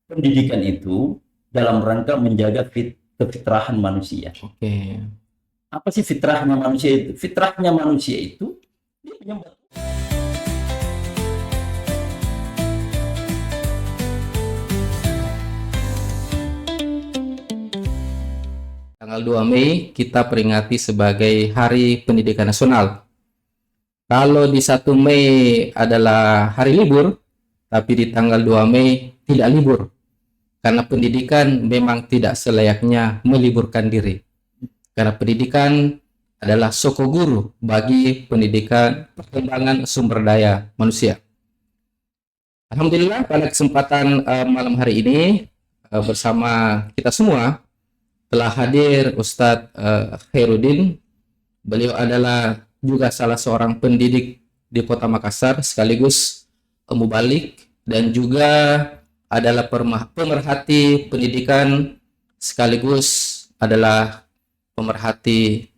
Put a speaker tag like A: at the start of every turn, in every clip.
A: pendidikan itu dalam rangka menjaga kefitrahan manusia.
B: Oke.
A: Apa sih fitrahnya manusia itu? Fitrahnya manusia itu dia punya
B: Tanggal 2 Mei kita peringati sebagai Hari Pendidikan Nasional. Kalau di 1 Mei adalah hari libur, tapi di tanggal 2 Mei tidak libur. Karena pendidikan memang tidak selayaknya meliburkan diri. Karena pendidikan adalah soko guru bagi pendidikan perkembangan sumber daya manusia. Alhamdulillah pada kesempatan malam hari ini bersama kita semua telah hadir Ustadz Khairuddin. Beliau adalah juga salah seorang pendidik di Kota Makassar, sekaligus mubalik dan juga adalah pemerhati pendidikan, sekaligus adalah pemerhati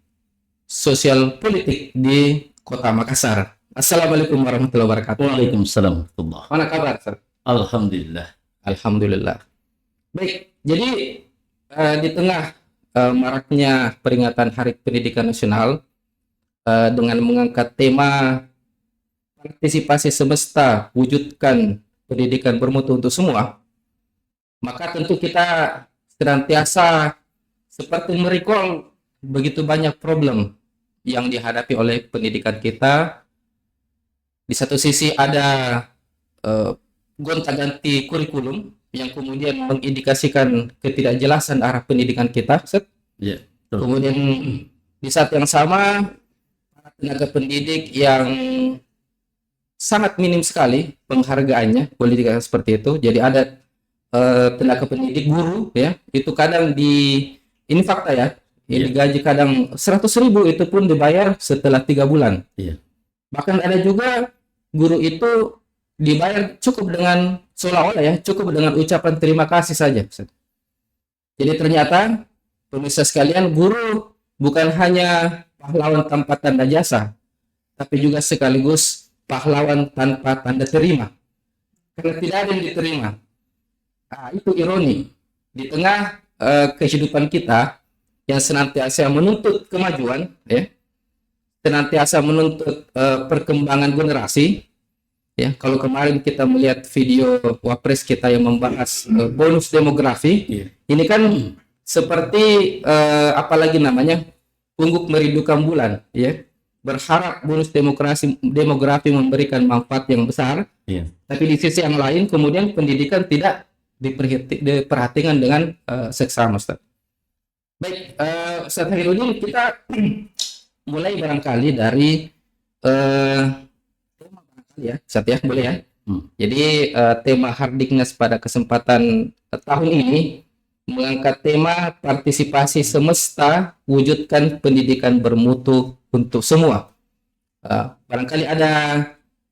B: sosial politik di Kota Makassar. Assalamualaikum warahmatullahi wabarakatuh.
A: Waalaikumsalam warahmatullahi.
B: Mana kabar, Sir?
A: Alhamdulillah.
B: Alhamdulillah. Baik, jadi di tengah maraknya peringatan Hari Pendidikan Nasional dengan mengangkat tema partisipasi semesta, wujudkan pendidikan bermutu untuk semua, maka tentu kita senantiasa seperti merecall begitu banyak problem yang dihadapi oleh pendidikan kita. Di satu sisi ada gonta-ganti kurikulum yang kemudian mengindikasikan ketidakjelasan arah pendidikan kita.
A: Ya,
B: kemudian di saat yang sama tenaga pendidik yang sangat minim sekali penghargaannya, pendidikan seperti itu. Jadi ada tenaga pendidik guru ya, itu kadang ini fakta ya, ini digaji kadang 100.000, itu pun dibayar setelah 3 bulan. Bahkan ada juga guru itu dibayar cukup dengan seolah-olah ya, cukup dengan ucapan terima kasih saja. Jadi ternyata pemirsa sekalian, guru bukan hanya pahlawan tanpa tanda jasa, tapi juga sekaligus pahlawan tanpa tanda terima. Karena tidak ada yang diterima. Nah, itu ironi. Di tengah kehidupan kita yang senantiasa menuntut kemajuan, ya, senantiasa menuntut perkembangan generasi. Ya, kalau kemarin kita melihat video Wapres kita yang membahas bonus demografi, ini kan seperti apalagi namanya pungguk merindukan bulan, ya. Berharap bonus demografi memberikan manfaat yang besar, tapi di sisi yang lain kemudian pendidikan tidak diperhatikan dengan seksama, Ustaz. Baik, Ustaz Khairuddin, kita mulai barangkali dari tema barangkali ya, Ustaz ya, boleh ya. Jadi tema Hardiknas pada kesempatan tahun ini mengangkat tema partisipasi semesta, wujudkan pendidikan bermutu untuk semua. Barangkali ada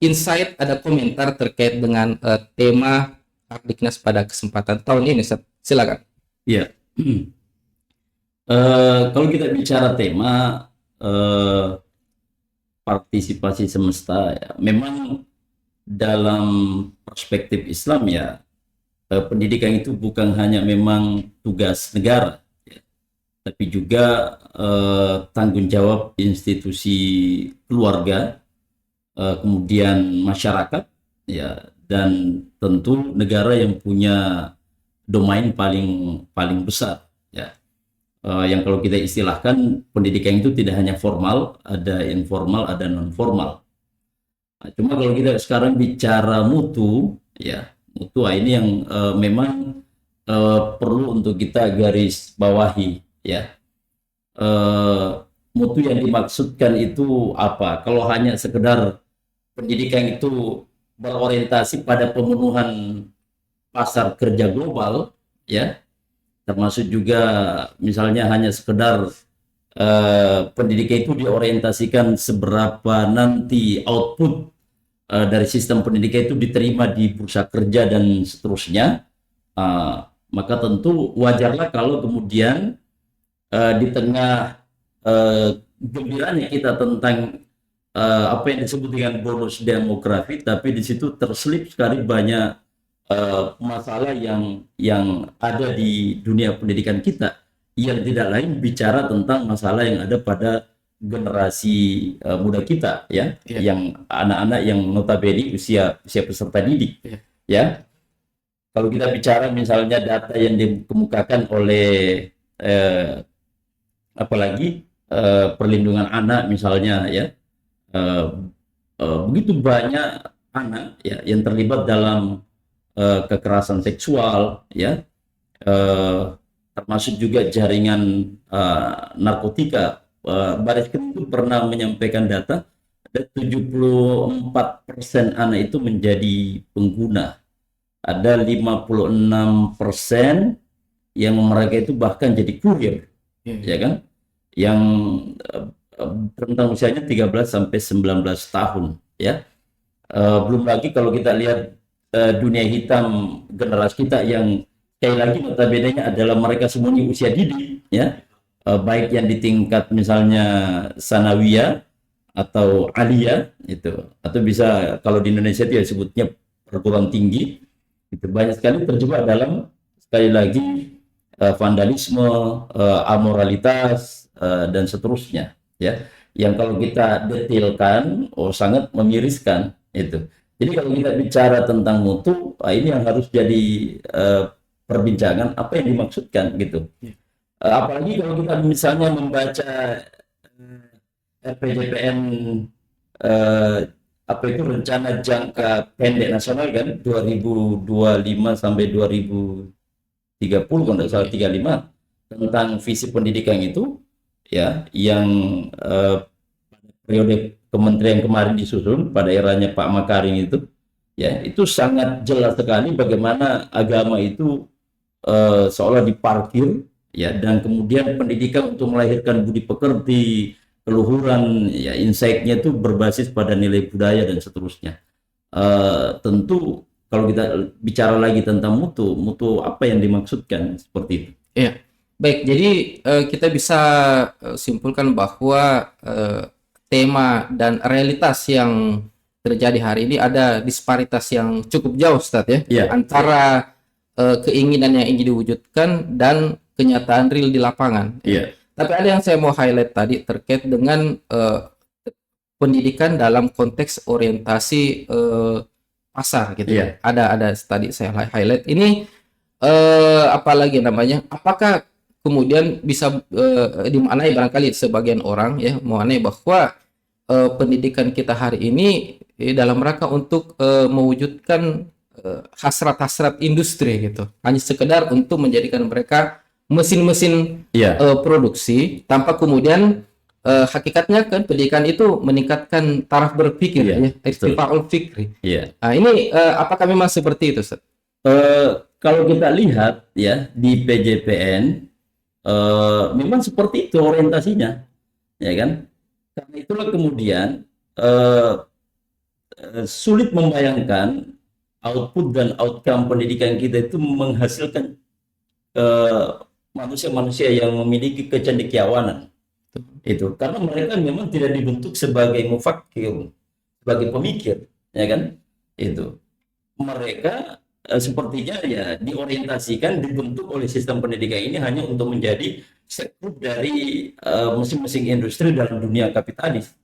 B: insight, ada komentar terkait dengan tema Hardiknas pada kesempatan tahun ini, silakan.
A: Ya, kalau kita bicara tema partisipasi semesta, ya, memang dalam perspektif Islam ya, pendidikan itu bukan hanya memang tugas negara, ya, tapi juga tanggung jawab institusi keluarga, kemudian masyarakat, ya, dan tentu negara yang punya domain paling besar, ya. Yang kalau kita istilahkan pendidikan itu tidak hanya formal, ada informal, ada non formal. Nah, cuma kalau kita sekarang bicara mutu, ya, mutu ini yang memang perlu untuk kita garis bawahi, ya. Mutu yang dimaksudkan itu apa? Kalau hanya sekedar pendidikan itu berorientasi pada pemenuhan pasar kerja global, ya, termasuk juga misalnya hanya sekedar pendidikan itu diorientasikan seberapa nanti output dari sistem pendidikan itu diterima di bursa kerja dan seterusnya, maka tentu wajarlah kalau kemudian di tengah gembiranya kita tentang apa yang disebut dengan bonus demografi, tapi di situ terselip sekali banyak masalah yang ada di dunia pendidikan kita, yang tidak lain bicara tentang masalah yang ada pada generasi muda kita, ya,
B: Iya.
A: yang anak-anak yang notabene usia usia peserta didik,
B: Iya.
A: ya. Kalau kita bicara misalnya data yang dikemukakan oleh eh, apalagi perlindungan anak misalnya, ya, eh, begitu banyak anak, ya, yang terlibat dalam kekerasan seksual, ya, eh, termasuk juga jaringan narkotika. Baris Krim itu pernah menyampaikan data ada 74% anak itu menjadi pengguna, ada 56% yang mereka itu bahkan jadi kurir,
B: Iya.
A: ya kan, yang rentang usianya 13 sampai 19 tahun, ya. Belum lagi kalau kita lihat dunia hitam generasi kita yang sekali lagi notabene adalah mereka semuanya usia didik, ya. Baik yang di tingkat misalnya sanawiyah atau aliyah itu, atau bisa kalau di Indonesia itu ya sebutnya perguruan tinggi, itu banyak sekali terjebak dalam, sekali lagi, vandalisme, amoralitas, dan seterusnya, ya, yang kalau kita detailkan, oh, sangat memiriskan itu. Jadi kalau kita bicara tentang mutu, ini yang harus jadi perbincangan apa yang dimaksudkan gitu. Apalagi kalau kita misalnya membaca RPJPN, eh, apa itu rencana jangka pendek nasional kan 2025 sampai 2030 kalau tidak salah 35, tentang visi pendidikan itu, ya, yang periode kementerian kemarin disusun pada eranya Pak Makarim itu, ya, itu sangat jelas sekali bagaimana agama itu seolah diparkir, ya, dan kemudian pendidikan untuk melahirkan budi pekerti, keluhuran, ya, insight-nya itu berbasis pada nilai budaya dan seterusnya. Tentu kalau kita bicara lagi tentang mutu apa yang dimaksudkan seperti itu.
B: Iya. Baik, jadi kita bisa simpulkan bahwa tema dan realitas yang terjadi hari ini ada disparitas yang cukup jauh, Ustadz, ya,
A: Iya.
B: antara keinginan yang ingin diwujudkan dan kenyataan real di lapangan.
A: Iya.
B: Tapi ada yang saya mau highlight tadi terkait dengan pendidikan dalam konteks orientasi pasar gitu.
A: Iya.
B: Ada tadi saya highlight ini apalagi namanya? Apakah kemudian bisa dimaknai barangkali sebagian orang ya memaknai bahwa pendidikan kita hari ini dalam rangka untuk mewujudkan hasrat-hasrat industri gitu, hanya sekedar untuk menjadikan mereka mesin-mesin
A: Iya.
B: produksi tanpa kemudian hakikatnya kan pendidikan itu meningkatkan taraf berpikir,
A: Iya,
B: ya,
A: betul.
B: irtifa'ul fikri.
A: Iya.
B: Nah, ini apakah memang seperti itu, Ustaz?
A: Kalau kita lihat, ya, di PJPN memang seperti itu orientasinya, ya kan? Karena itulah kemudian sulit membayangkan output dan outcome pendidikan kita itu menghasilkan manusia-manusia yang memiliki kecendekiawanan itu, karena mereka memang tidak dibentuk sebagai mufakir, sebagai pemikir, ya kan? Itu mereka sepertinya ya diorientasikan, dibentuk oleh sistem pendidikan ini hanya untuk menjadi sekrup dari mesin-mesin industri dalam dunia kapitalis,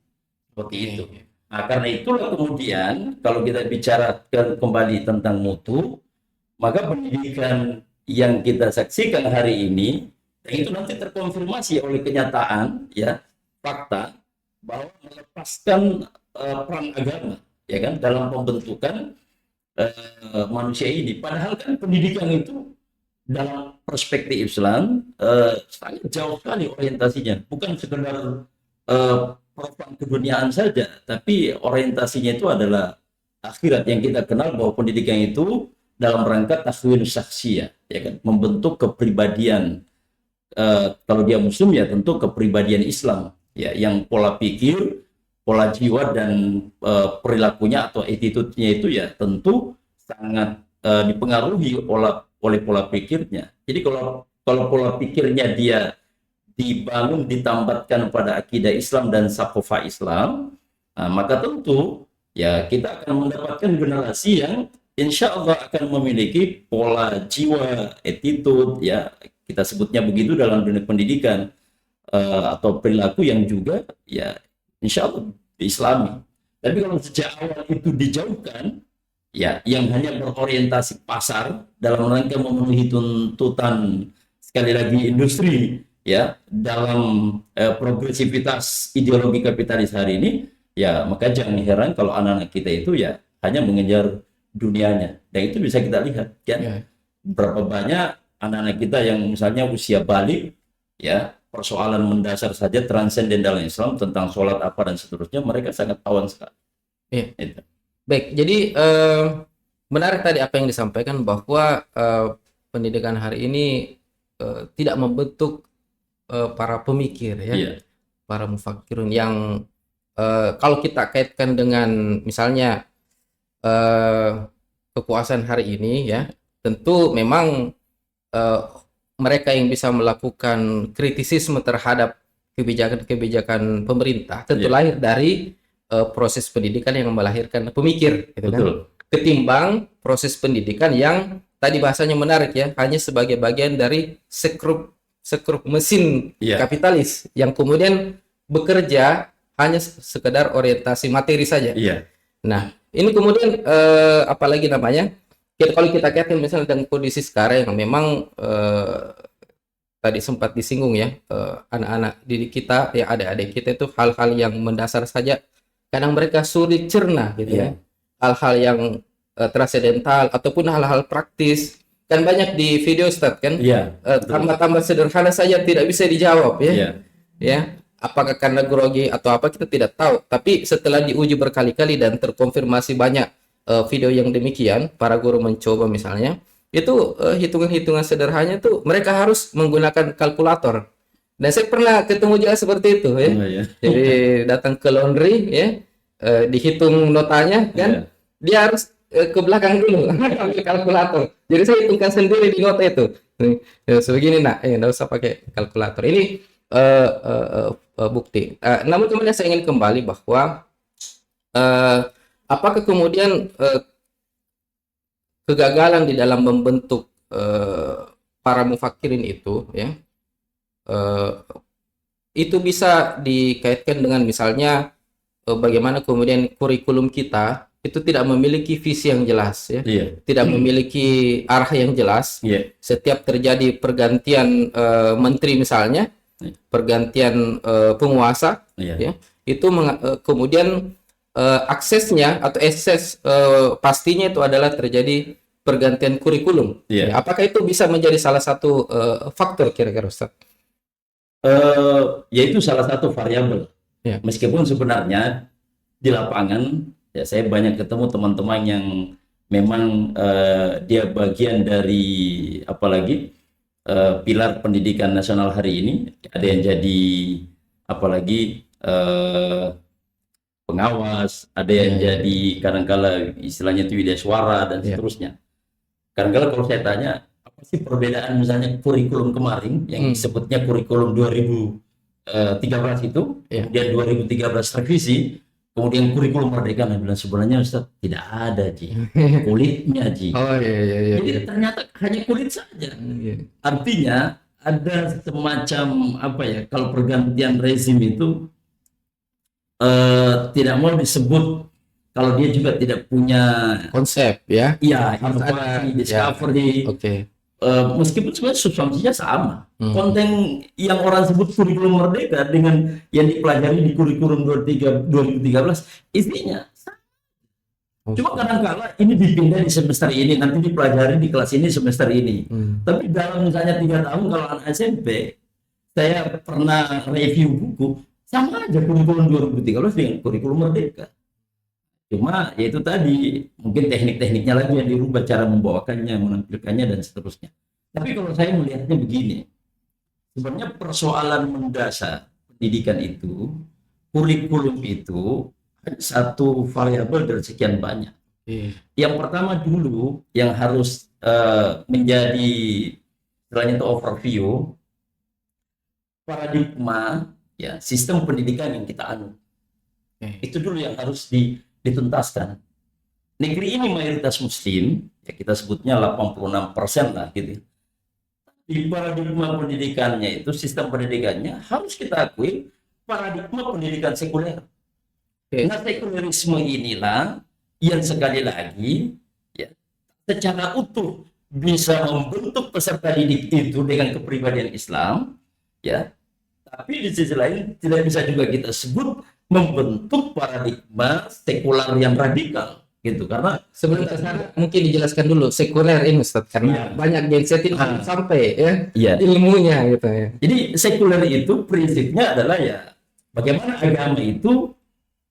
A: seperti itu. Nah, karena itulah kemudian kalau kita bicara kembali tentang mutu, maka pendidikan yang kita saksikan hari ini itu nanti terkonfirmasi oleh kenyataan, ya, fakta bahwa melepaskan peran agama, ya kan, dalam pembentukan manusia ini. Padahal kan pendidikan itu dalam perspektif Islam sangat jauh sekali orientasinya, bukan sekedar program keduniaan saja, tapi orientasinya itu adalah akhirat, yang kita kenal bahwa pendidikan itu dalam rangka takwin syakhsiyah, ya kan, membentuk kepribadian. Kalau dia Muslim ya tentu kepribadian Islam, ya, yang pola pikir, pola jiwa dan perilakunya atau attitude-nya itu ya tentu sangat dipengaruhi oleh pola pikirnya. Jadi kalau pola pikirnya dia dibangun, ditambatkan pada akidah Islam dan sakofa Islam, maka tentu ya kita akan mendapatkan generasi yang insya Allah akan memiliki pola jiwa, attitude, ya kita sebutnya begitu dalam dunia pendidikan, atau perilaku yang juga ya insya Allah diislami. Tapi kalau sejak awal itu dijauhkan, ya yang hanya berorientasi pasar dalam rangka memenuhi tuntutan sekali lagi industri, ya dalam progresivitas ideologi kapitalis hari ini, ya maka jangan heran kalau anak-anak kita itu ya hanya mengejar dunianya. Dan itu bisa kita lihat kan,
B: Ya.
A: berapa banyak anak-anak kita yang misalnya usia balik, ya persoalan mendasar saja transenden dalam Islam tentang sholat apa dan seterusnya mereka sangat awam sekali.
B: Iya.
A: Itu.
B: Baik, jadi menarik tadi apa yang disampaikan bahwa pendidikan hari ini tidak membentuk para pemikir ya,
A: Iya,
B: para mufakirun yang kalau kita kaitkan dengan misalnya kekuasaan hari ini ya, tentu memang eh, mereka yang bisa melakukan kritisisme terhadap kebijakan-kebijakan pemerintah tentu
A: Iya.
B: lahir dari proses pendidikan yang melahirkan pemikir, gitu kan?
A: betul.
B: Ketimbang proses pendidikan yang tadi bahasanya menarik ya, hanya sebagai bagian dari sekrup mesin
A: Iya,
B: kapitalis yang kemudian bekerja hanya sekedar orientasi materi saja.
A: iya,
B: Nah, ini kemudian apalagi namanya? Kalau kita kaitkan misalnya dengan kondisi sekarang yang memang tadi sempat disinggung ya, anak-anak didik kita, ya adik-adik kita itu hal-hal yang mendasar saja kadang mereka sulit cerna gitu ya.
A: iya,
B: Hal-hal yang transendental ataupun hal-hal praktis kan banyak di video Ustadz kan,
A: iya, betul.
B: tambah-tambah sederhana saja tidak bisa dijawab ya.
A: Iya,
B: Ya, apakah karena grogi atau apa kita tidak tahu. Tapi setelah diuji berkali-kali dan terkonfirmasi banyak video yang demikian, para guru mencoba misalnya, itu hitungan-hitungan sederhananya tuh mereka harus menggunakan kalkulator. Dan saya pernah ketemu juga seperti itu ya.
A: oh, iya,
B: Jadi datang ke laundry ya, dihitung notanya kan,
A: iya,
B: dia harus ke belakang dulu ambil kalkulator. Jadi saya hitungkan sendiri di nota itu. Nih, ya, sebegini nak, nggak usah pakai kalkulator. Ini bukti. Namun kemudian saya ingin kembali bahwa apakah kemudian kegagalan di dalam membentuk para mufakirin itu ya itu bisa dikaitkan dengan misalnya bagaimana kemudian kurikulum kita itu tidak memiliki visi yang jelas ya,
A: iya,
B: tidak memiliki arah yang jelas.
A: iya,
B: Setiap terjadi pergantian menteri misalnya, pergantian penguasa
A: iya,
B: ya, itu kemudian aksesnya atau akses pastinya itu adalah terjadi pergantian kurikulum.
A: iya.
B: Ya, apakah itu bisa menjadi salah satu faktor kira-kira Ustaz?
A: Yaitu salah satu variabel.
B: Ya.
A: Meskipun sebenarnya di lapangan, ya saya banyak ketemu teman-teman yang memang dia bagian dari apalagi pilar pendidikan nasional hari ini. Ada yang jadi apalagi pengawas, ada yang jadi kadang-kala istilahnya itu widya suara dan seterusnya. Kadang-kala kalau saya tanya apa sih perbedaan misalnya kurikulum kemarin yang disebutnya kurikulum 2013 itu, kemudian 2013 revisi, kemudian kurikulum merdeka, nah bilang sebenarnya Ustaz tidak ada Ji, kulitnya Ji.
B: Oh iya.
A: Jadi ternyata hanya kulit saja. Artinya ada semacam apa ya, kalau pergantian rezim itu tidak mau disebut kalau dia juga tidak punya
B: konsep ya.
A: iya
B: Harus ada,
A: inovasi, discovery.
B: Oke.
A: Meskipun sebenarnya substansinya sama. Konten yang orang sebut kurikulum merdeka dengan yang dipelajari di kurikulum 2013 isinya sama. Cuma kadang-kala ini dipindah di semester ini, nanti dipelajari di kelas ini semester ini. Tapi dalam misalnya 3 tahun kalau anak SMP, saya pernah review buku, sama aja kurikulum 2013 dengan kurikulum merdeka. Cuma yaitu tadi mungkin teknik-tekniknya lagi yang dirubah, cara membawakannya, menampilkannya dan seterusnya. Tapi kalau saya melihatnya begini, sebenarnya persoalan mendasar pendidikan itu, kurikulum itu satu variabel dari sekian banyak. Yang pertama dulu yang harus menjadi istilahnya itu overview paradigma ya sistem pendidikan yang kita anut. Itu dulu yang harus dituntaskan. negeri ini mayoritas muslim, ya kita sebutnya 86% lah gitu. Di paradigma pendidikannya itu, sistem pendidikannya harus kita akui paradigma pendidikan sekuler.
B: Oke.
A: Nah, sekulerisme inilah yang sekali lagi ya secara utuh bisa membentuk peserta didik itu dengan kepribadian Islam, ya. Tapi di sisi lain tidak bisa juga kita sebut membentuk paradigma sekular yang radikal, gitu. Karena
B: Sebelum ke sana mungkin dijelaskan dulu sekuler ini Ustaz, karena
A: Iya.
B: banyak genset itu
A: Ah.
B: sampai ya
A: ya,
B: ilmunya gitu ya.
A: jadi sekuler itu prinsipnya adalah ya bagaimana agama itu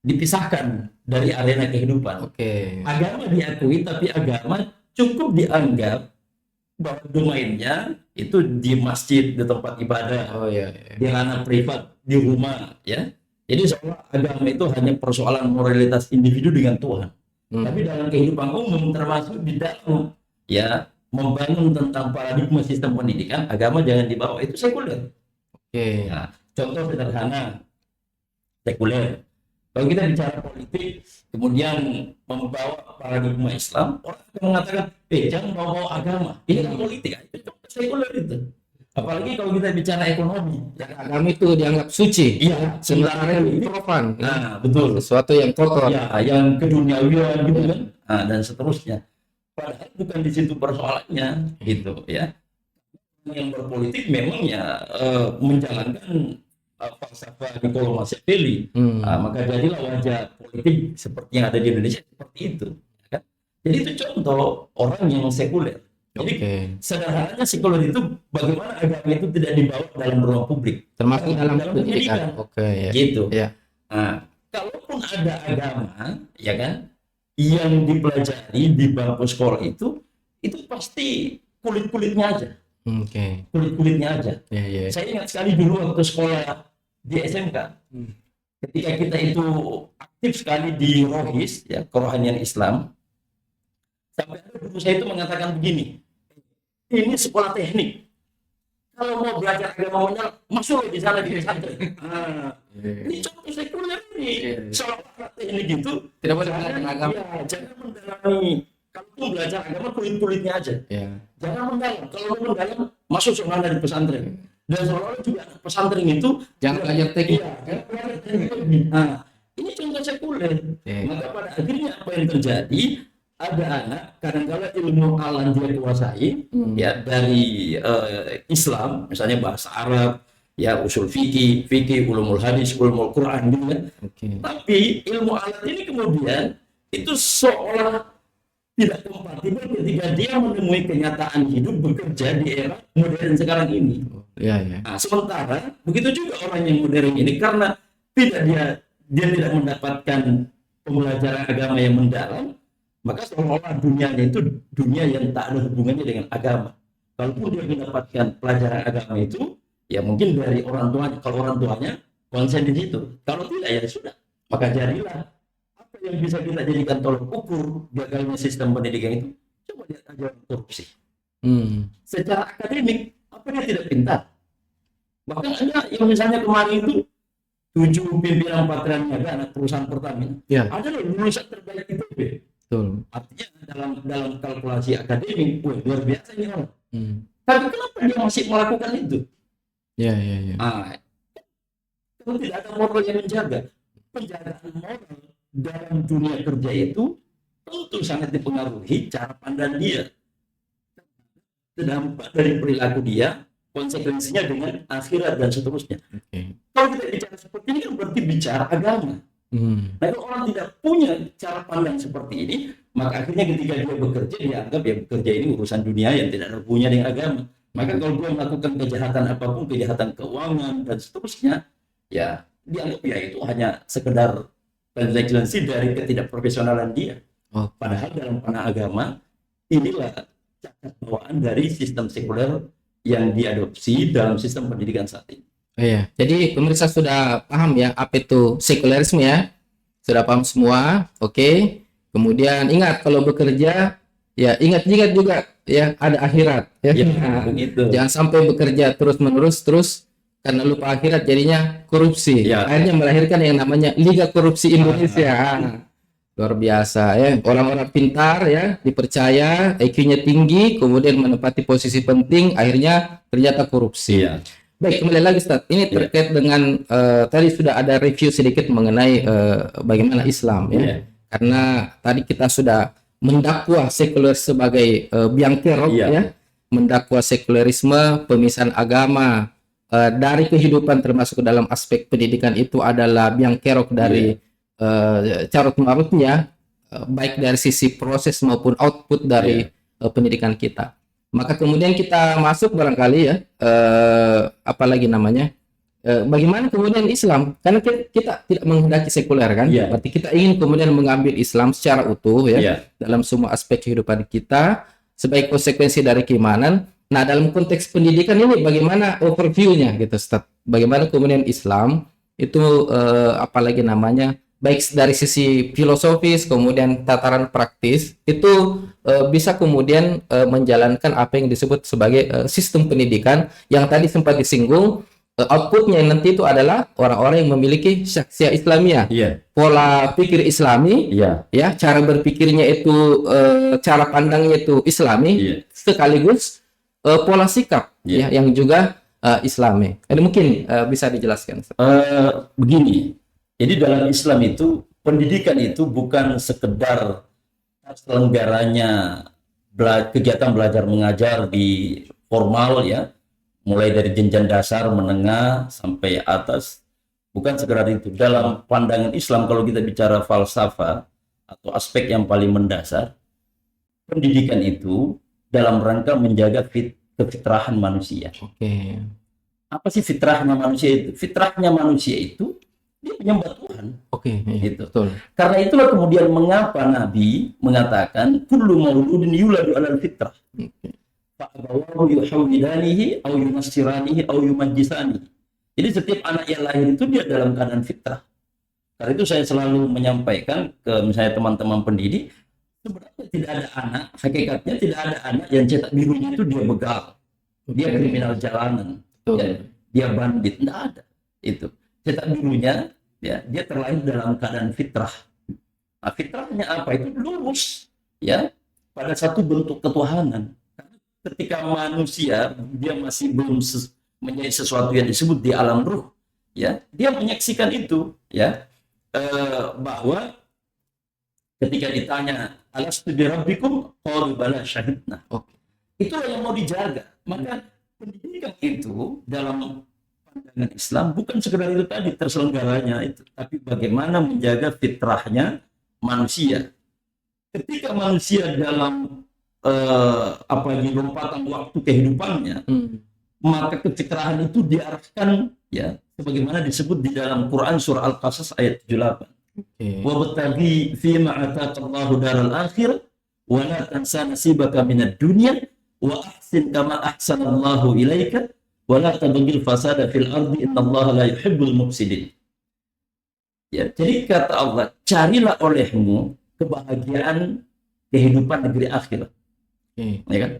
A: dipisahkan dari arena kehidupan.
B: Oke.
A: Agama diakui, tapi agama cukup dianggap bahwa domainnya itu di masjid, di tempat ibadah,
B: Oh iya, iya.
A: di ranah privat, di rumah, ya. Jadi seolah agama itu hanya persoalan moralitas individu dengan Tuhan. Tapi dalam kehidupan umum, termasuk di dalam ya membangun tentang paradigma sistem pendidikan, agama jangan dibawa, itu sekuler.
B: Oke.
A: Nah, contoh sederhana sekuler. Kalau kita bicara politik, kemudian membawa paradigma Islam, orang akan mengatakan, jangan bawa agama. Ini kan politik, itu contoh sekuler itu. Apalagi kalau kita bicara ekonomi.
B: Agama itu dianggap suci.
A: Iya,
B: Sebenarnya
A: sebenarnya
B: profan.
A: Nah, betul.
B: Sesuatu yang kotor.
A: Ya, yang keduniawian gitu kan, nah, dan seterusnya. Padahal bukan di situ persoalannya, gitu ya. Yang berpolitik memang ya menjalankan falsafah Niccolo Machiavelli. Maka jadilah wajah politik seperti yang ada di Indonesia seperti itu, ya kan? Jadi itu contoh orang yang sekuler. Jadi
B: Oke.
A: sederhananya sekuler itu bagaimana agama itu tidak dibawa dalam ruang publik,
B: Termasuk dalam
A: dalam
B: pendidikan.
A: pendidikan.
B: Oke, ya.
A: Gitu.
B: Ya.
A: Nah, kalaupun ada agama, ya kan, yang dipelajari di bangku sekolah itu pasti kulit-kulitnya aja,
B: Oke.
A: kulit-kulitnya aja.
B: Ya, ya.
A: Saya ingat sekali dulu waktu sekolah di SMK, ketika kita itu aktif sekali di Rohis, ya, kerohanian Islam, sampai ada guru saya itu mengatakan begini, ini sekolah teknik, kalau mau belajar agama mendalam, masuk di sana di pesantren. Ini contoh sekuler ini, seolah-olah teknik itu
B: Tidak boleh belajar agama.
A: ya, jangan mendalami. Kalau belajar agama kulit-kulitnya aja,
B: Ya.
A: jangan mendalam. Kalau mau mendalam, masuk sekolah di pesantren. Dan seolah-olah juga anak pesantren itu
B: Jangan belajar teknik.
A: Iya, jangan belajar teknik. Nah, ini contoh sekuler.
B: Oke.
A: Maka pada akhirnya apa yang terjadi? Ada anak kadang-kala ilmu alam dia kuasai, ya, dari Islam, misalnya bahasa Arab, ya, usul fikih, ulumul hadis, ulumul Quran, gitu kan.
B: Oke.
A: Tapi ilmu alat ini kemudian itu seolah tidak kompatibel ketika dia menemui kenyataan hidup bekerja di era modern sekarang ini.
B: Ya, ya.
A: Nah, sementara begitu juga orang yang modern ini, karena dia tidak mendapatkan pembelajaran agama yang mendalam, maka seolah-olah dunianya itu dunia yang tak ada hubungannya dengan agama. Kalaupun dia mendapatkan pelajaran agama itu, ya mungkin dari orang tuanya. Kalau orang tuanya konsen di situ, kalau tidak ya sudah. Maka jadilah apa yang bisa kita jadikan tolok ukur gagalnya sistem pendidikan itu. Coba lihat aja korupsi. Secara akademik, apa dia tidak pintar? Bahkan ada yang misalnya kemarin itu 7 pimpinan patrian niaga anak perusahaan Pertamina,
B: Ya.
A: ada loh lulusan terbaik ITB.
B: Betul.
A: Artinya dalam kalkulasi akademik, luar biasa ini orang. Tapi kenapa dia masih melakukan itu?
B: Ya, ya, ya.
A: Kalau tidak ada moral yang menjaga, penjagaan moral dalam dunia kerja itu tentu sangat dipengaruhi cara pandang dia, dampak dari perilaku dia, konsekuensinya dengan akhirat dan seterusnya.
B: Oke.
A: Kalau kita bicara seperti ini kan berarti bicara agama. Nah, kalau orang tidak punya cara pandang seperti ini, maka akhirnya ketika dia bekerja, dia anggap ya bekerja ini urusan dunia yang tidak ada hubungannya dengan agama. Maka kalau dia melakukan kejahatan apapun, kejahatan keuangan dan seterusnya, ya dianggap ya itu hanya sekedar konsekuensi dari ketidakprofesionalan dia. Padahal dalam panah agama, inilah cacat bawaan dari sistem sekuler yang diadopsi dalam sistem pendidikan saat ini.
B: Iya, jadi pemirsa sudah paham ya apa itu sekulerisme ya, sudah paham semua, oke. Kemudian ingat kalau bekerja, ya ingat juga ya ada akhirat ya.
A: Ya, begitu.
B: Jangan sampai bekerja terus karena lupa akhirat jadinya korupsi.
A: Ya.
B: Akhirnya melahirkan yang namanya Liga Korupsi Indonesia. Luar biasa ya. Orang-orang pintar ya, dipercaya, IQ-nya tinggi, kemudian menempati posisi penting, akhirnya ternyata korupsi.
A: Iya.
B: Baik, kembali lagi Ustaz. Ini
A: Iya.
B: terkait dengan tadi sudah ada review sedikit mengenai bagaimana Islam ya.
A: Iya.
B: Karena tadi kita sudah mendakwa sekuler sebagai biang kerok
A: Iya.
B: ya, mendakwa sekularisme, pemisahan agama dari kehidupan termasuk dalam aspek pendidikan itu adalah biang kerok dari carut marutnya baik dari sisi proses maupun output dari pendidikan kita. Maka kemudian kita masuk barangkali ya apalagi namanya bagaimana kemudian Islam, karena kita tidak menghendaki sekuler kan,
A: Iya.
B: berarti kita ingin kemudian mengambil Islam secara utuh ya
A: Iya.
B: dalam semua aspek kehidupan kita sebagai konsekuensi dari keimanan. Nah, dalam konteks pendidikan ini bagaimana overview-nya gitu, Ustaz? Bagaimana kemudian Islam itu apalagi namanya baik dari sisi filosofis kemudian tataran praktis itu bisa kemudian menjalankan apa yang disebut sebagai sistem pendidikan yang tadi sempat disinggung. Outputnya nanti itu adalah orang-orang yang memiliki syakhsiyah Islamiyah,
A: Iya.
B: pola pikir Islami,
A: Iya.
B: ya cara berpikirnya itu cara pandangnya itu Islami,
A: Iya.
B: sekaligus pola sikap
A: Iya.
B: ya yang juga Islami. Ini mungkin bisa dijelaskan.
A: Begini, jadi dalam Islam itu pendidikan itu bukan sekedar terselenggaranya kegiatan belajar mengajar di formal ya, mulai dari jenjang dasar, menengah sampai atas, bukan sekedar itu. Dalam pandangan Islam kalau kita bicara falsafah atau aspek yang paling mendasar, pendidikan itu dalam rangka menjaga kefitrahan manusia.
B: Oke.
A: Apa sih fitrahnya manusia itu? Fitrahnya manusia itu dia menyembah Tuhan.
B: Oke, iya,
A: Gitu.
B: betul.
A: Karena itulah kemudian mengapa Nabi mengatakan kullu mauludin yuladu 'alal fitrah. Fa'abawahu yuhawidanihi au yunassiranihi au yumajjisanihi. Jadi setiap anak yang lahir itu dia dalam keadaan fitrah. Karena itu saya selalu menyampaikan ke misalnya teman-teman pendidik, sebenarnya tidak ada anak, hakikatnya tidak ada anak yang cetak birunya itu dia begal, dia kriminal jalanan,
B: Betul.
A: ya, dia bandit, tidak ada. Itu cetak birunya, ya, dia terlahir dalam keadaan fitrah. Nah, fitrahnya apa? Itu lurus, ya, pada satu bentuk ketuhanan. Ketika manusia dia masih belum menjadi sesuatu yang disebut di alam ruh, ya, dia menyaksikan itu, ya, bahwa ketika ditanya alastu birabbikum qalu bala syahidna. Itulah yang mau dijaga. Maka pendidikan itu dalam pandangan Islam bukan sekedar itu tadi terselenggaranya itu, tapi bagaimana menjaga fitrahnya manusia. Ketika manusia dalam apalagi lompatan waktu kehidupannya, maka kefitrahan itu diarahkan ya sebagaimana disebut di dalam Quran surah Al-Qasas ayat 78. Wabtaghi fima ataqallahu daral akhirah wa la tansa nasibaka minad dunya wa ahsin kama ahsanallahu ilaika wa la tabghil fasada fil ardi innallaha la yuhibbul mufsidin. Ya, jadi kata Allah, carilah olehmu kebahagiaan kehidupan negeri akhirat. Ya kan?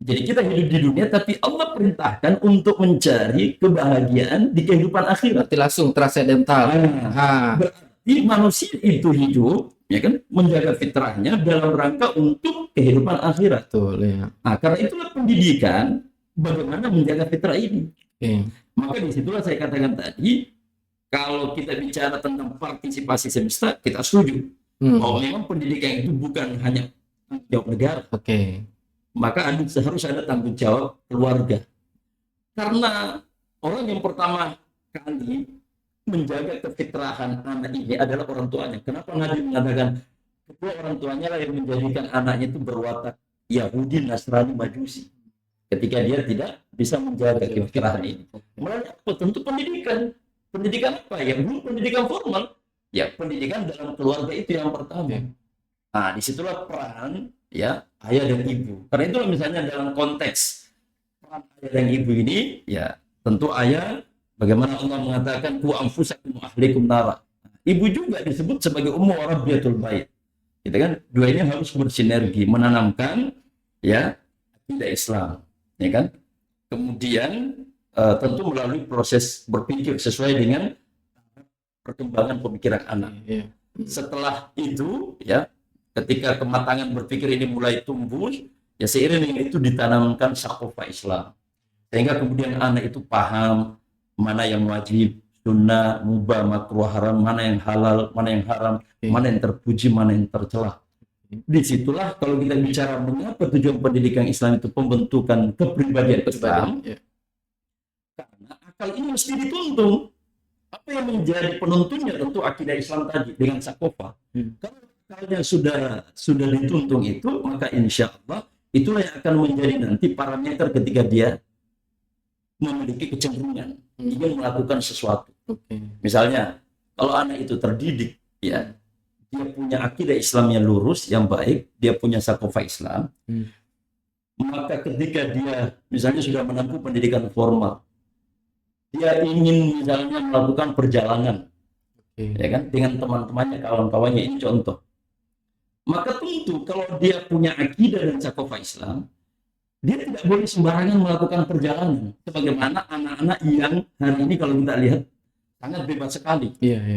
A: Jadi kita hidup di dunia, tapi Allah perintahkan untuk mencari kebahagiaan di kehidupan akhirat.
B: Berarti langsung transendental.
A: Berarti manusia itu hidup, ya kan, menjaga fitrahnya dalam rangka untuk kehidupan akhirat.
B: Betul, ya.
A: Nah, karena itulah pendidikan bagaimana menjaga fitrah ini. Maka disitulah saya katakan tadi, kalau kita bicara tentang partisipasi semesta, kita setuju bahwa memang pendidikan itu bukan hanya tanggung jawab negara. Maka harus ada tanggung jawab keluarga. Karena orang yang pertama kali menjaga kefitrahan anak ini adalah orang tuanya. Kenapa Nabi mengatakan kedua orang tuanya lah yang menjadikan anaknya itu berwatak Yahudi, Nasrani, Majusi. Ketika dia tidak bisa menjaga kefitrahan ini. Melalui apa? Tentu pendidikan. Pendidikan apa? Ya belum pendidikan formal. Ya pendidikan dalam keluarga itu yang pertama. Nah, disitulah peran ya ayah dan ibu. Karena itu misalnya dalam konteks peran ayah dan ibu ini, ya tentu ayah, bagaimana Allah mengatakan ku anfusakum ahlikum nara. Ibu juga disebut sebagai ummu rabbiyatul bait. Gitu kan? Dua ini harus bersinergi menanamkan ya akidah Islam, ya kan? Kemudian tentu melalui proses berpikir sesuai dengan perkembangan pemikiran anak. Setelah itu ya, ketika kematangan berpikir ini mulai tumbuh, ya seiring dengan itu ditanamkan sakofa Islam. Sehingga kemudian anak itu paham mana yang wajib, sunnah, mubah, makruh, haram, mana yang halal, mana yang haram, mana yang terpuji, mana yang tercela. Disitulah kalau kita bicara mengapa tujuan pendidikan Islam itu pembentukan kepribadian Islam,
B: Ya.
A: karena akal ini mesti dituntun. Apa yang menjadi penuntunnya tentu akidah Islam tadi dengan sakofa. Kalau akalnya sudah dituntun itu, maka insya Allah itulah yang akan menjadi nanti parameter ketika dia memiliki kecenderungan ingin melakukan sesuatu. Misalnya kalau anak itu terdidik, ya dia punya akidah Islam yang lurus, yang baik, dia punya sakofa Islam, maka ketika dia misalnya sudah menempuh pendidikan formal, dia ingin misalnya melakukan perjalanan, ya kan, dengan teman-temannya, kawan-kawannya, ini contoh. Maka tentu kalau dia punya akidah dan sakofa Islam, dia tidak boleh sembarangan melakukan perjalanan. Sebagaimana anak-anak yang hari ini kalau kita lihat sangat bebas sekali.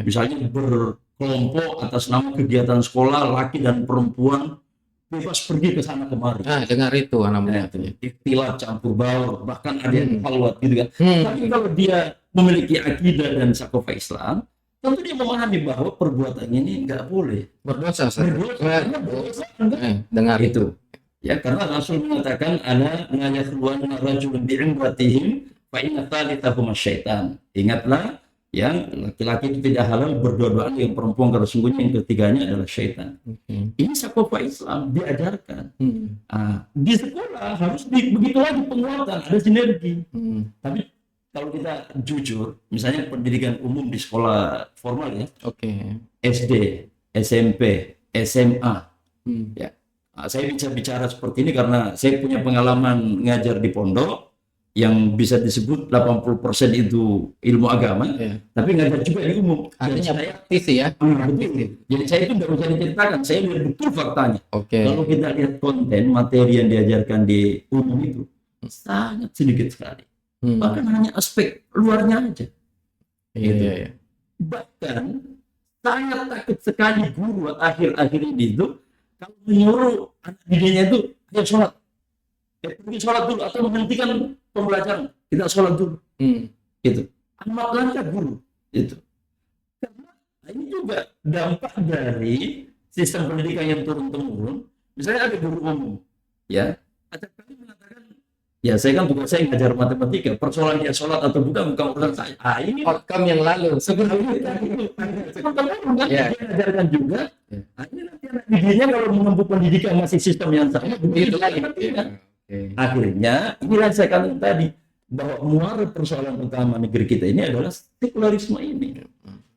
A: Misalnya berkelompok atas nama kegiatan sekolah, laki dan perempuan bebas pergi ke sana kemari.
B: Dengar itu anak muda.
A: Ikhtilat, campur baur, bahkan ada yang halwat gitu kan. Tapi kalau dia memiliki akidah dan sakofa Islam, tentu dia memahami bahwa perbuatan ini nggak boleh.
B: Berdosa.
A: Berdosa.
B: Dengar itu.
A: Ya, karena Rasul mengatakan ana yakhluwanna rajulun bi'imratihim fa inna thalithahuma syaitan. Ingatlah, yang laki-laki itu tidak halal berdua-duaan dengan perempuan karena sungguhnya yang ketiganya adalah syaitan. Ini sakofa Islam diajarkan. Di sekolah harus begitu lagi penguatan, ada sinergi. Tapi kalau kita jujur, misalnya pendidikan umum di sekolah formal ya, SD, SMP, SMA, ya. Saya bisa bicara seperti ini karena saya punya pengalaman ngajar di pondok yang bisa disebut 80% itu ilmu agama, tapi ngajar juga di umum.
B: Artinya praktis ya.
A: Betul. Jadi saya itu tidak usah diceritakan, saya lihat betul faktanya. Kalau kita lihat konten materi yang diajarkan di umum itu sangat sedikit sekali. Bahkan hanya aspek luarnya aja. Bahkan sangat takut sekali guru akhir-akhir ini itu kalau menyuruh anak didiknya itu ayo sholat, pergi sholat dulu atau menghentikan pembelajaran, tidak sholat dulu, itu amat langka guru itu. Karena ini juga dampak dari sistem pendidikan yang turun-temurun. Misalnya ada guru umum, ya, acap kali mengatakan, ya saya kan tugas saya ngajar matematika, persoalan dia sholat atau bukan urusan saya. Ini
B: outcome yang lalu
A: sebenarnya itu dia ajarkan juga. Ini nanti anak didiknya kalau menempuh pendidikan masih sistem yang sama begitu lagi. Akhirnya inilah saya katakan tadi bahwa muara persoalan utama negeri kita ini adalah sekularisme ini.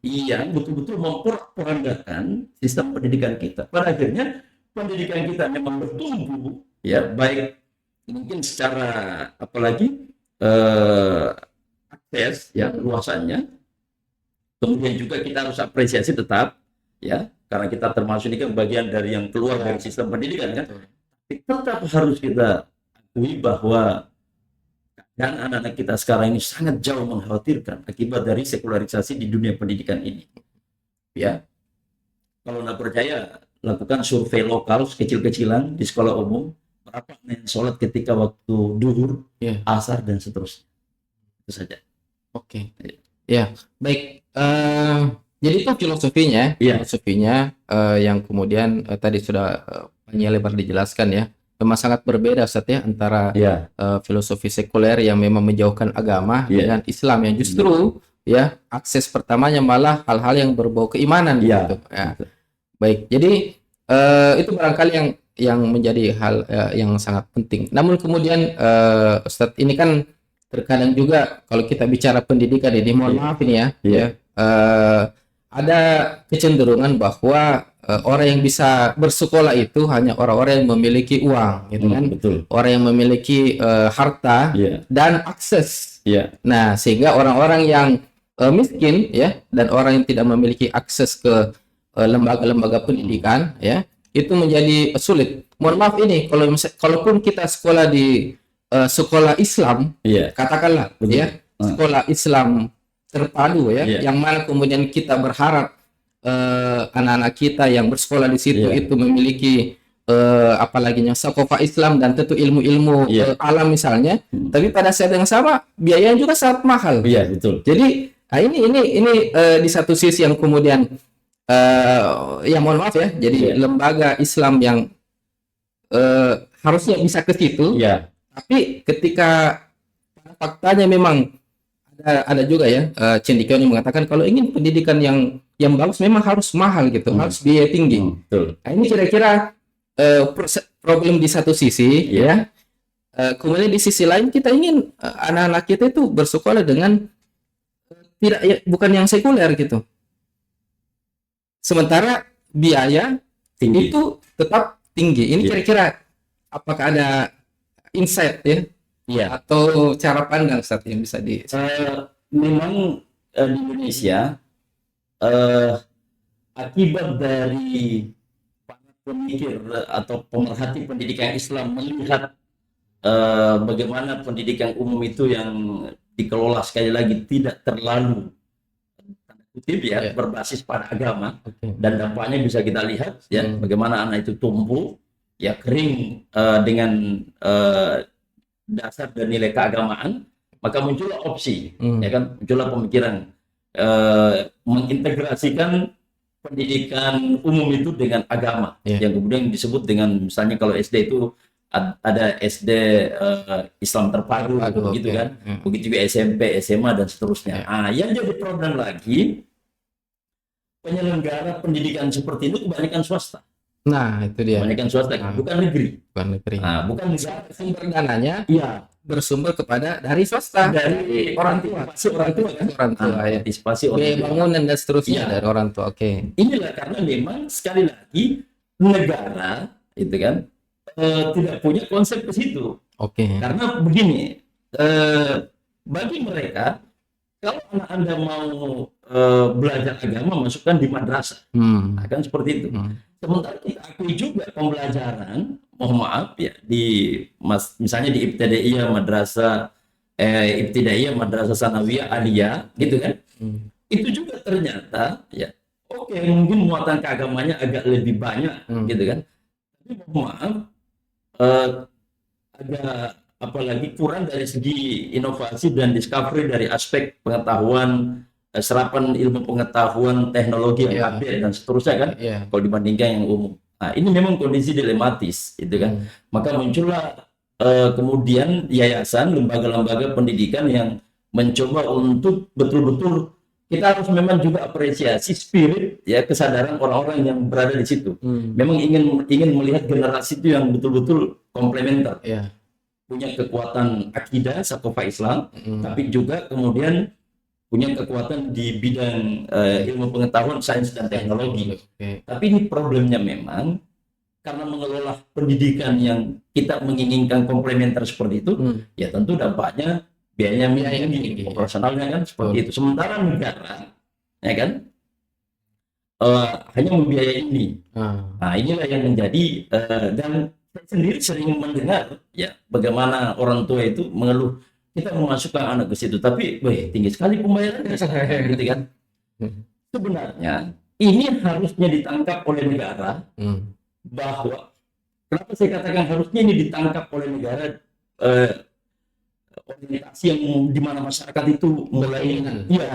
A: Yang betul-betul memporak-porandakan sistem pendidikan kita. Pada akhirnya pendidikan kita memang bertumbuh, ya baik mungkin secara apalagi akses ya luasannya. Kemudian juga kita harus apresiasi tetap ya, karena kita termasuk ini kan bagian dari yang keluar dari sistem pendidikan kan. Tapi tetap harus kita akui bahwa dan anak-anak kita sekarang ini sangat jauh mengkhawatirkan akibat dari sekularisasi di dunia pendidikan ini. Ya, kalau nggak percaya, lakukan survei lokal kecil-kecilan di sekolah umum, berapa yang sholat ketika waktu duhur, asar dan seterusnya. Itu saja.
B: Ya, baik. Jadi itu filosofinya, yang kemudian tadi sudah panjang lebar dijelaskan ya. Memang sangat berbeda Ustaz ya antara filosofi sekuler yang memang menjauhkan agama dengan Islam yang justru ya akses pertamanya malah hal-hal yang berbau keimanan gitu. Ya. Baik. Jadi itu barangkali yang menjadi hal yang sangat penting. Namun kemudian Ustaz ini kan terkadang juga kalau kita bicara pendidikan ini, mohon maaf ini ada kecenderungan bahwa orang yang bisa bersekolah itu hanya orang-orang yang memiliki uang, gitu kan? Orang yang memiliki harta dan akses. Nah, sehingga orang-orang yang miskin ya dan orang yang tidak memiliki akses ke lembaga-lembaga pendidikan ya itu menjadi sulit. Mohon maaf ini kalaupun kita sekolah di sekolah Islam, katakanlah sekolah Islam terpadu ya, yang mana kemudian kita berharap anak-anak kita yang bersekolah di situ
A: Iya.
B: itu memiliki apalagi sakofa Islam dan tentu ilmu-ilmu
A: Iya.
B: alam misalnya, tapi pada saat yang sama biayanya juga sangat mahal.
A: Iya, betul.
B: Jadi ini di satu sisi yang kemudian ya mohon maaf ya, jadi
A: Iya.
B: lembaga Islam yang harusnya bisa ke situ,
A: Iya.
B: tapi ketika faktanya memang ada juga ya cendekiawan yang mengatakan kalau ingin pendidikan yang bagus memang harus mahal gitu, harus biaya tinggi.
A: Betul.
B: Nah, ini kira-kira problem di satu sisi
A: Iya.
B: ya. Kemudian di sisi lain kita ingin anak-anak kita itu bersekolah dengan tidak ya, bukan yang sekuler gitu. Sementara biaya
A: Tinggi.
B: itu tetap tinggi. Ini
A: Iya.
B: kira-kira apakah ada insight ya
A: Iya.
B: atau cara pandang Ustaz yang bisa di
A: Memang di Indonesia akibat dari para pemikir atau pemerhati pendidikan Islam melihat bagaimana pendidikan umum itu yang dikelola sekali lagi tidak terlalu tanda kutip ya berbasis pada agama, dan dampaknya bisa kita lihat ya bagaimana anak itu tumbuh ya kering dengan dasar dan nilai keagamaan, maka muncullah opsi ya kan, muncullah pemikiran mengintegrasikan pendidikan umum itu dengan agama yang kemudian disebut dengan misalnya kalau SD itu ada SD Islam terpadu begitu kan, begitu juga SMP, SMA dan seterusnya. Yang jadi problem lagi penyelenggara pendidikan seperti itu kebanyakan swasta.
B: Nah, itu dia.
A: Kebanyakan swasta, bukan negeri.
B: Bukan negeri.
A: Bukan negara.
B: Sumber dananya
A: Iya,
B: bersumber kepada dari swasta,
A: dari
B: orang tua, orang tua ya.
A: Antisipasi
B: Biaya bangunan dan seterusnya dari orang tua.
A: Inilah karena memang sekali lagi negara itu kan tidak punya konsep ke situ. Karena begini, bagi mereka kalau anak Anda mau belajar agama masukkan di madrasah, kan seperti itu. Sementara kita akui juga pembelajaran, mohon maaf ya, misalnya di Ibtidaiyah Madrasah Sanawiyah Aliyah gitu kan, itu juga ternyata ya mungkin muatan keagamanya agak lebih banyak gitu kan, tapi mohon maaf agak apalagi kurang dari segi inovasi dan discovery dari aspek pengetahuan, serapan ilmu pengetahuan, teknologi yang update dan seterusnya kan, kalau dibandingkan yang umum. Ini memang kondisi dilematis itu kan. Maka muncullah kemudian yayasan, lembaga-lembaga pendidikan yang mencoba untuk betul-betul kita harus memang juga apresiasi spirit ya, kesadaran orang-orang yang berada di situ. Memang ingin melihat generasi itu yang betul-betul komplementer. Punya kekuatan akidah, sakofa Islam, tapi juga kemudian punya kekuatan di bidang ilmu pengetahuan, sains dan teknologi. Tapi ini problemnya memang karena mengelola pendidikan yang kita menginginkan komplementer seperti itu, ya tentu dampaknya biayanya tinggi, operasionalnya kan seperti itu. Sementara negara, ya kan, hanya membiayai ini. Inilah yang menjadi dan saya sendiri sering mendengar ya bagaimana orang tua itu mengeluh, kita memasukkan anak ke situ, tapi tinggi sekali pembayarannya, gitu kan. Sebenarnya ini harusnya ditangkap oleh negara, bahwa kenapa saya katakan harusnya ini ditangkap oleh negara, orientasi yang dimana masyarakat itu mulai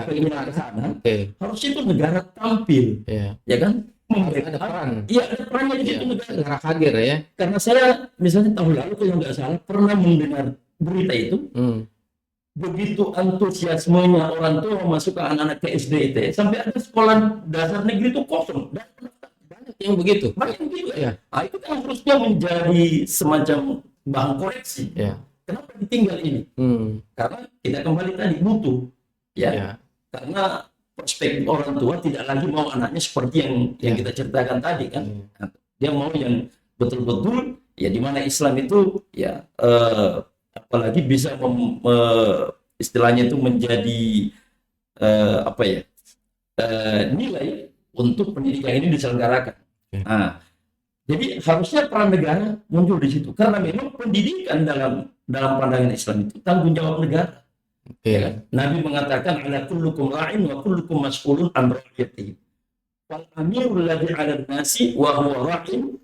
A: keinginan ke sana, harusnya itu negara tampil, ya kan.
B: Ada peran.
A: Iya, ada perannya di situ
B: negara hadir ya.
A: Karena saya misalnya tahun lalu kalau nggak salah pernah mendengar berita itu, begitu antusiasmenya orang tua memasukkan anak-anak ke SD itu, sampai ada sekolah dasar negeri itu kosong.
B: Banyak yang begitu.
A: Banyak begitu ya. Itu kan harusnya menjadi semacam bahan koreksi. Kenapa ditinggal ini? Karena kita kembali tadi butuh, ya. Karena perspektif orang tua tidak lagi mau anaknya seperti yang kita ceritakan tadi kan. Dia mau yang betul-betul ya di mana Islam itu ya apalagi bisa istilahnya itu menjadi nilai untuk pendidikan ini diselenggarakan. Jadi harusnya peran negara muncul di situ karena memang pendidikan dalam pandangan Islam itu tanggung jawab negara. Ya kan? Nabi mengatakan ala kullukum ra'in wa kullukum mas'ulun an ra'iyatihi. wal amirul ladzi 'ala nasi wa huwa ra'in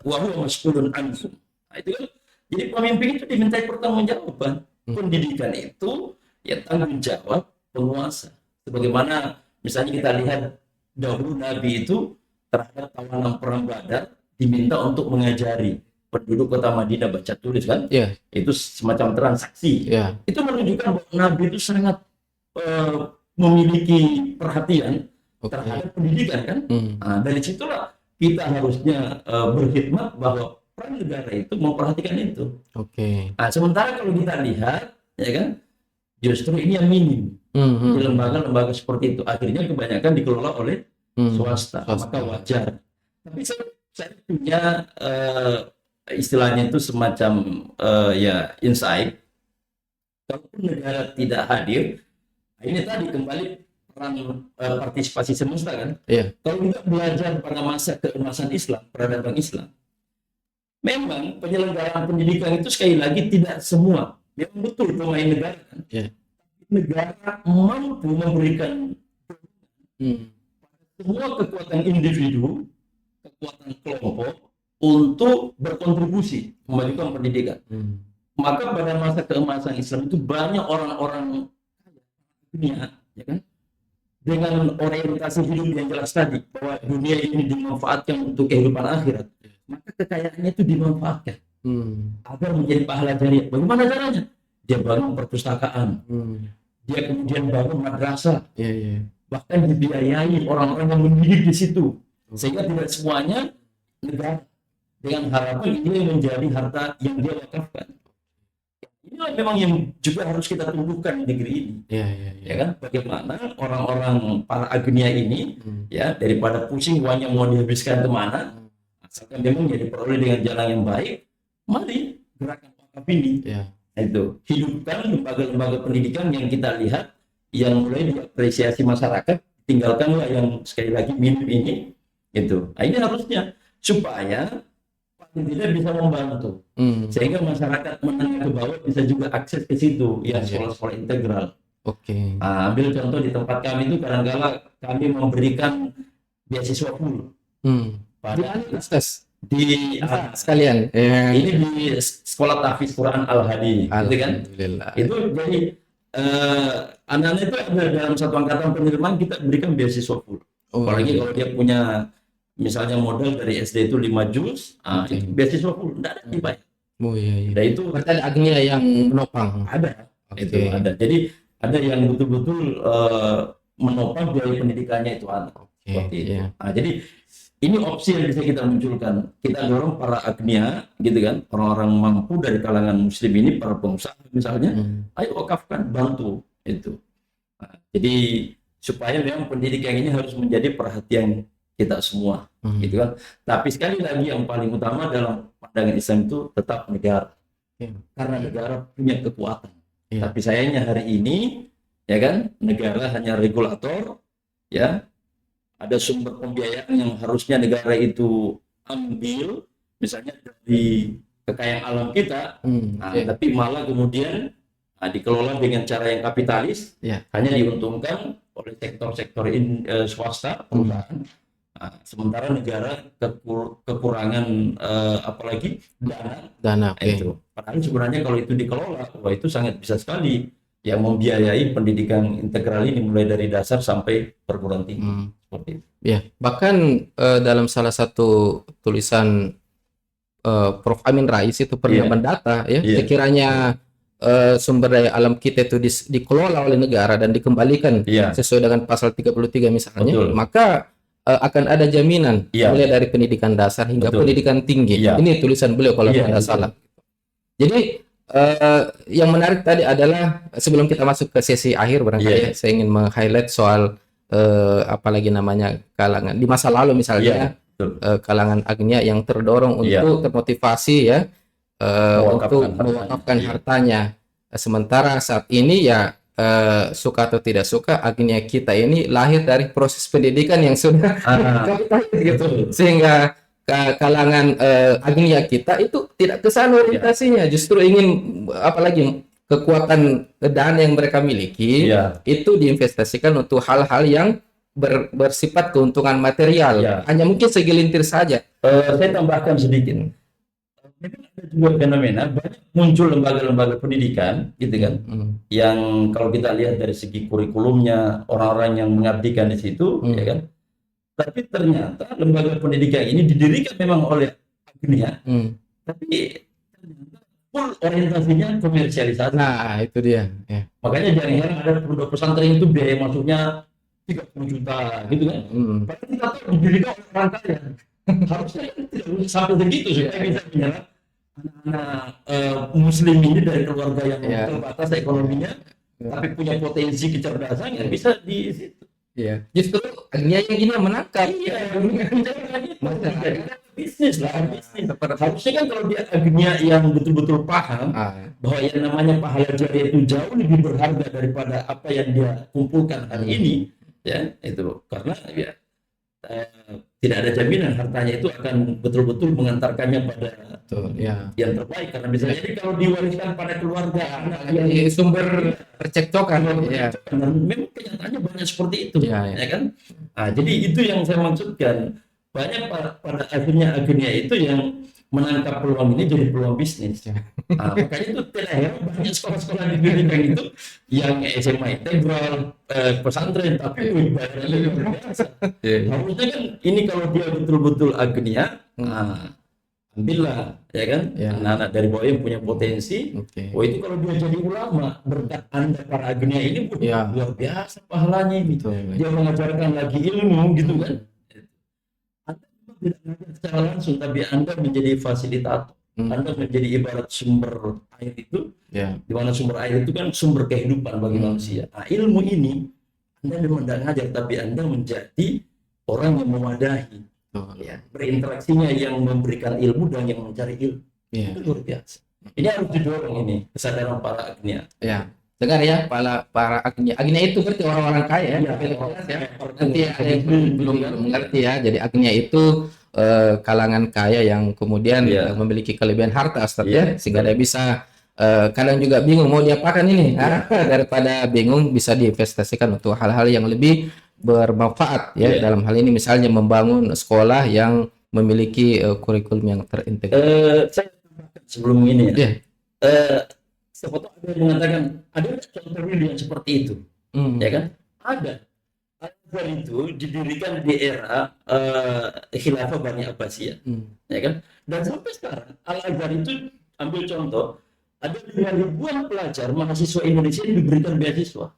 A: wa huwa mas'ulun anhum. Nah, itu kan. Jadi pemimpin itu dimintai pertanggungjawaban. Pendidikan itu ya tanggung jawab penguasa. Sebagaimana misalnya kita lihat dahulu Nabi itu terhadap tawanan perang Badar diminta untuk mengajari penduduk kota Madinah baca tulis kan?
B: Ya,
A: Itu semacam transaksi.
B: ya,
A: Itu menunjukkan bahwa Nabi itu sangat memiliki perhatian
B: oke.
A: terhadap pendidikan kan. Nah, dari situlah kita harusnya berkhidmat bahwa peran negara itu memperhatikan itu.
B: Oke.
A: Nah, sementara kalau kita lihat, ya kan, justru ini yang minim di lembaga-lembaga seperti itu. Akhirnya kebanyakan dikelola oleh swasta, maka wajar. Tapi saya punya istilahnya itu semacam ya insight. Kalaupun negara tidak hadir, ini tadi kembali peran partisipasi semesta kan.
B: Iya.
A: Kalau kita belajar pada masa keemasan Islam, peradaban Islam, memang penyelenggaraan pendidikan itu sekali lagi tidak semua. Memang betul pemain negara kan.
B: Iya.
A: Negara mampu memberikan semua kekuatan individu, kekuatan kelompok untuk berkontribusi memajukan pendidikan. Maka pada masa keemasan Islam itu banyak orang-orang dunia, ya kan, dengan orientasi hidup yang jelas tadi bahwa dunia ini dimanfaatkan untuk kehidupan akhirat, maka kekayaannya itu dimanfaatkan agar menjadi pahala jariah. Bagaimana caranya? Dia bangun perpustakaan, dia kemudian bangun madrasah, bahkan dibiayai orang-orang yang mendidik di situ, sehingga tidak semuanya negara dengan harapan ini menjadi harta yang dia wakafkan. Inilah memang yang juga harus kita tumbuhkan di negeri ini. Ya kan? Bagaimana orang-orang para agnia ini ya daripada pusing uangnya mau dihabiskan kemana, asalkan memang jadi peroleh dengan jalan yang baik, mari gerakan wakaf ini. Itu hidupkan lembaga-lembaga pendidikan yang kita lihat yang mulai diapresiasi masyarakat, tinggalkanlah yang sekali lagi minim ini. Itu. Nah, ini harusnya supaya tidak bisa membantu sehingga masyarakat menengah ke bawah bisa juga akses ke situ yang sekolah-sekolah integral.
B: Oke.
A: Nah, ambil contoh di tempat kami itu kadang-kala kami memberikan beasiswa full pada
B: Ustaz,
A: di
B: sekalian.
A: ini di sekolah tahfiz Quran Al Hadi, gitu kan?
B: Alhamdulillah.
A: Itu jadi anak-anak itu ada dalam satu angkatan penerimaan kita berikan beasiswa full. Apalagi kalau dia punya misalnya modal dari SD itu 5 juz, itu beasiswa full, tidak ada dibayar. Nah, itu
B: berarti ada agnia yang menopang.
A: ada, itu ada. Jadi ada yang betul-betul menopang biaya pendidikannya itu anak. Seperti itu. Nah, jadi ini opsi yang bisa kita munculkan. Kita dorong para agnia, gitu kan, orang-orang mampu dari kalangan muslim ini, para pengusaha misalnya, ayo wakafkan, bantu itu. Nah, jadi supaya memang pendidikan ini harus menjadi perhatian kita semua, gitu kan. Tapi sekali lagi yang paling utama dalam pandangan Islam itu tetap negara, karena negara punya kekuatan. Tapi sayangnya hari ini, ya kan, negara hanya regulator, ya, ada sumber pembiayaan yang harusnya negara itu ambil, misalnya dari kekayaan alam kita, tapi malah kemudian dikelola dengan cara yang kapitalis, hanya diuntungkan oleh sektor-sektor swasta, perusahaan. Sementara negara kekurangan apalagi dana itu. Padahal sebenarnya kalau itu dikelola, wah itu sangat bisa sekali yang membiayai pendidikan integral ini mulai dari dasar sampai perguruan tinggi. Seperti itu.
B: Ya, bahkan dalam salah satu tulisan Prof. Amin Rais itu pernah mendata ya, sekiranya sumber daya alam kita itu dikelola oleh negara dan dikembalikan sesuai dengan pasal 33 misalnya, maka akan ada jaminan mulai dari pendidikan dasar hingga pendidikan tinggi. Ini tulisan beliau kalau tidak salah. Jadi yang menarik tadi adalah sebelum kita masuk ke sesi akhir barangkali saya ingin meng-highlight soal apalagi namanya kalangan di masa lalu misalnya kalangan agnia yang terdorong untuk termotivasi ya untuk mewakafkan hartanya. Sementara saat ini ya suka atau tidak suka agnia kita ini lahir dari proses pendidikan yang sudah kapitalis gitu, sehingga kalangan agnia kita itu tidak ke sana orientasinya, justru ingin apalagi kekuatan dana yang mereka miliki itu diinvestasikan untuk hal-hal yang bersifat keuntungan material,
A: Ya.
B: hanya mungkin segelintir saja.
A: Saya tambahkan sedikit. Memang ada juga fenomena banyak muncul lembaga-lembaga pendidikan, gitu kan, yang kalau kita lihat dari segi kurikulumnya orang-orang yang mengabdikan di situ, ya kan. Tapi ternyata lembaga pendidikan ini didirikan memang oleh agnia, tapi ternyata full orientasinya komersialisasi.
B: Nah, itu dia. Ya.
A: Makanya jarang-jarang ada pondok pesantren itu biaya masuknya 30 juta, gitu kan. Padahal kita tahu didirikan oleh orang kaya. Harusnya kan tidak boleh sampai segitu supaya bisa menyerap anak-anak muslim ini dari keluarga yang terbatas ekonominya, tapi punya potensi kecerdasan yang bisa di situ.
B: Iya. Justru agnia yang gini yang menangkap.
A: Iya, bisnis lah, bisnis. Harusnya kan kalau dia agnia yang betul-betul paham bahwa yang namanya pahala jariah itu jauh lebih berharga daripada apa yang dia kumpulkan hari ini, ya itu karena ya tidak ada jaminan hartanya itu akan betul-betul mengantarkannya pada yang terbaik, karena bisa jadi kalau diwariskan pada keluarga anak yang
B: sumber percekcokan.
A: Dan memang kenyataannya banyak seperti itu, ya kan. Nah, jadi itu yang saya maksudkan, banyak pada akhirnya agnia itu yang menangkap peluang ini jadi peluang bisnis. Nah, makanya itu tidak heran banyak sekolah-sekolah di Indonesia itu yang SMA integral, pesantren, tapi bayarannya luar biasa. Harusnya kan ini kalau dia betul-betul agnia, ambillah, ya kan, anak-anak dari bawah yang punya potensi. Oh itu kalau dia jadi ulama berkat Anda para agnia ini luar biasa pahalanya ini. Dia mengajarkan lagi ilmu, gitu kan. Tidak mengajar secara langsung, tapi Anda menjadi fasilitator. Anda menjadi ibarat sumber air itu, di mana sumber air itu kan sumber kehidupan bagi manusia. Nah, ilmu ini Anda memang tidak ngajar, tapi Anda menjadi orang yang memadahi, berinteraksinya, yang memberikan ilmu dan yang mencari ilmu. Itu luar biasa. Ini harus didorong, ini kesadaran para agnia.
B: Dengar ya, para agnia. Agnia itu berarti orang-orang kaya ya. Nanti ada yang belum mengerti ya. Jadi agnia itu kalangan kaya yang kemudian memiliki kelebihan harta, Ustaz, ya, sehingga dia bisa kadang juga bingung mau diapakan ini. Daripada bingung, bisa diinvestasikan untuk hal-hal yang lebih bermanfaat ya. Dalam hal ini misalnya membangun sekolah yang memiliki kurikulum yang terintegrasi.
A: Saya sebelum ini foto ada yang mengatakan ada contoh real yang seperti itu, ya kan? Ada. Al-Azhar itu didirikan di era Khilafah Bani Abbasiyah, ya kan? Dan sampai sekarang Al-Azhar itu, ambil contoh, ada 5.000-an pelajar mahasiswa Indonesia yang diberikan beasiswa.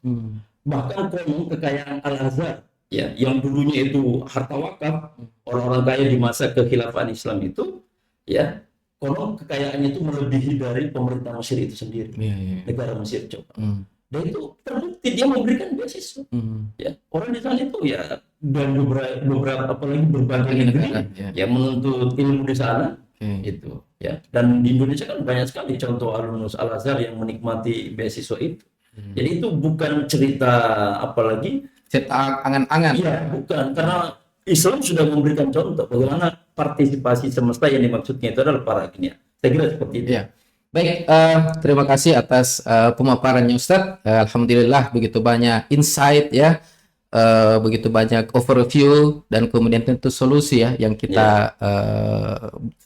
A: Bahkan konon kekayaan Al-Azhar, ya, yang dulunya itu harta wakaf orang-orang kaya di masa kekhilafan Islam itu, ya, konon kekayaannya itu melebihi dari pemerintah Mesir itu sendiri, negara Mesir, coba. Dan itu terbukti dia memberikan beasiswa. Ya, orang di sana itu ya, dan beberapa apalagi berbagai negeri yang menuntut ilmu di sana, itu ya. Dan di Indonesia kan banyak sekali contoh alumnus Al-Azhar yang menikmati beasiswa itu. Jadi itu bukan cerita apalagi
B: cerita angan-angan.
A: Iya, bukan, karena Islam sudah memberikan contoh bagaimana partisipasi semesta, yang dimaksudnya itu adalah para agnia. Saya kira seperti itu.
B: Baik, terima kasih atas pemaparannya, Ustadz. Alhamdulillah begitu banyak insight ya, begitu banyak overview, dan kemudian tentu solusi ya yang kita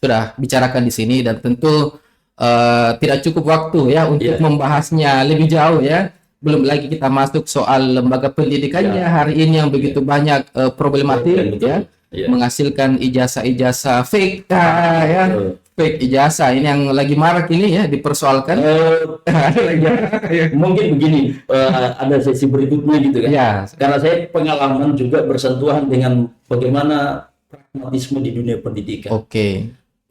B: sudah bicarakan di sini, dan tentu tidak cukup waktu ya untuk membahasnya lebih jauh ya. Belum lagi kita masuk soal lembaga pendidikannya hari ini yang begitu banyak problematik ya, menghasilkan ijazah-ijazah fake fake ijazah ini yang lagi marak ini ya, dipersoalkan.
A: Mungkin begini, ada sesi berikutnya gitu kan. Karena saya pengalaman juga bersentuhan dengan bagaimana pragmatisme di dunia pendidikan.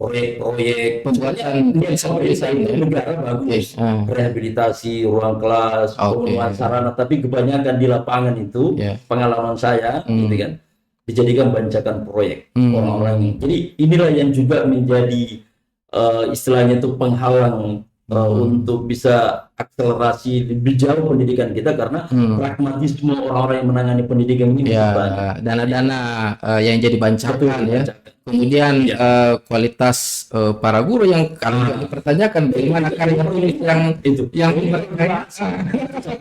A: Proyek-proyek
B: pembuatan
A: negara bagus, rehabilitasi ruang kelas, pemenuhan sarana, tapi kebanyakan di lapangan itu pengalaman saya gitu kan, dijadikan bancakan proyek orang-orang. Jadi inilah yang juga menjadi istilahnya itu penghalang untuk bisa akselerasi lebih jauh pendidikan kita, karena pragmatisme orang-orang yang menangani pendidikan ini
B: dana-dana yang jadi bancakan ya. Kemudian kualitas para guru yang juga dipertanyakan, bagaimana karya tulis yang
A: itu
B: yang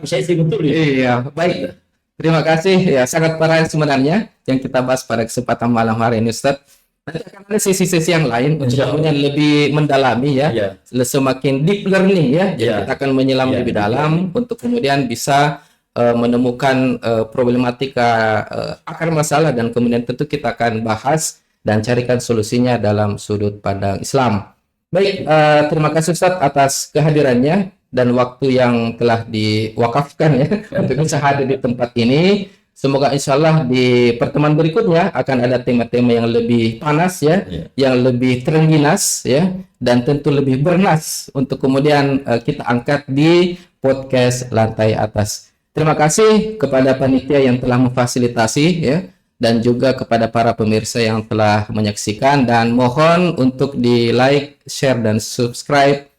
A: saya sih betul
B: ya. Baik, Terima kasih ya, sangat parah sebenarnya yang kita bahas pada kesempatan malam hari ini Ustaz. Nanti akan ada sesi-sesi yang lain untuk
A: Insya Allah.
B: kemudian lebih mendalami ya,
A: Ya.
B: semakin deep learning ya. Jadi
A: Ya.
B: kita akan menyelam
A: Ya,
B: lebih
A: deep
B: dalam untuk kemudian bisa menemukan problematika akar masalah, dan kemudian tentu kita akan bahas dan carikan solusinya dalam sudut pandang Islam. Baik, terima kasih Ustaz atas kehadirannya dan waktu yang telah diwakafkan ya untuk bisa hadir di tempat ini. Semoga insya Allah di pertemuan berikutnya akan ada tema-tema yang lebih panas ya,
A: Ya.
B: yang lebih terengginas ya, dan tentu lebih bernas untuk kemudian kita angkat di podcast Lantai Atas. Terima kasih kepada panitia yang telah memfasilitasi ya, dan juga kepada para pemirsa yang telah menyaksikan, dan mohon untuk di like, share, dan subscribe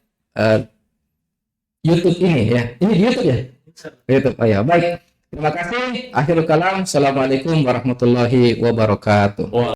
B: YouTube ini ya. Ini di YouTube ya? YouTube. Oh ya, baik. Terima kasih. Akhirul kalam. Assalamualaikum warahmatullahi wabarakatuh.